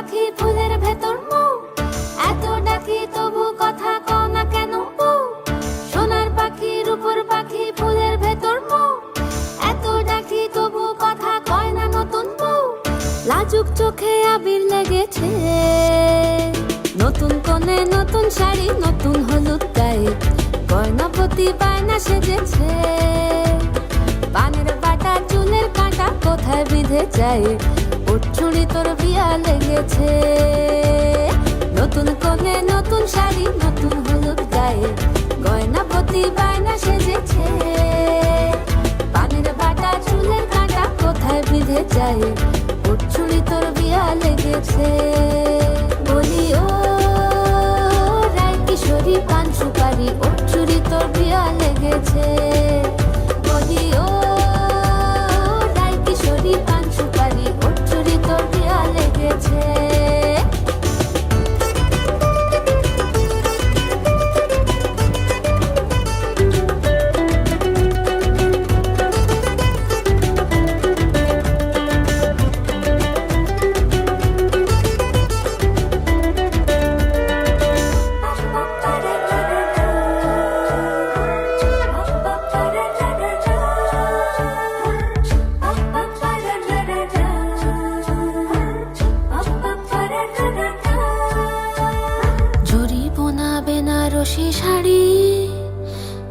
পাখি ফুলের ভেতর মৌ, এত ডাকি তবু কথা কও না কেন বউ। সোনার পাখি রূপোর পাখি ফুলের ভেতর মৌ, এত ডাকি তবু কথা কয় না নতুন বউ। লাজুক চোখে আবির লেগেছে, নতুন কোণে নতুন শাড়ি নতুন হলুদ গায়ে, গয়নাপতি বায়না সেজেছে। পানের বাটা চুলের কাঁটা কোথায় বিঁধে যায়, ওর চুড়ি তোর বিয়া লেগেছে। নতুন কোণে নতুন শাড়ি নতুন হলুদ গায়ে, গয়নাপতি বায়না সেজেছে। পানের বাটা চুলের কাঁটা কোথায় বিঁধে যায়, ওর চুড়ি তোর বিয়া লেগেছে। বলি ও রায় কিশোরী পান সুপারি, ওর চুড়ি তোর বিয়া লেগেছে। বলি ও রায় কিশোরী পান সুপারি, ওর চুড়ি তোর বিয়া লেগেছে। বেনারসি শাড়ি,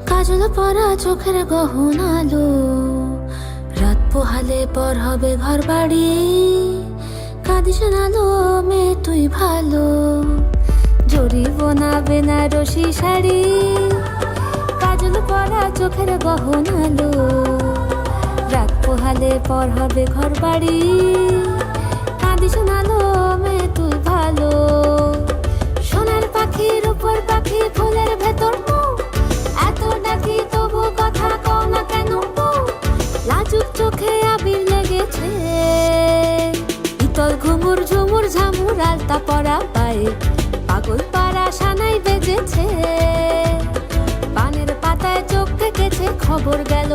কাজল পরা চোখের গহনালো, রাত পোহালে পর হবে ঘর বাড়ি, কাঁদিস নালো মেয়ে তুই ভালো। জরি বোনা বেনারসি শাড়ি, কাজল পরা চোখের গহনালো, রাত পোহালে পর হবে ঘর বাড়ি, কাঁদিস নালো মেয়ে তুই ভালো। সোনার পাখি রূপোর পাখি ফুলের ভেতর মৌ, এত ডাকি তবু কথা কও না কেন বউ। লাজুক চোখে আবির লেগেছে, ইতল ঘুমুর ঝুমুর ঝামুর আলতা পরা পায়ে, পাগল পাড়া সানাই বেজেছে। পানের পাতায় চোখ থেকেছে খবর গেল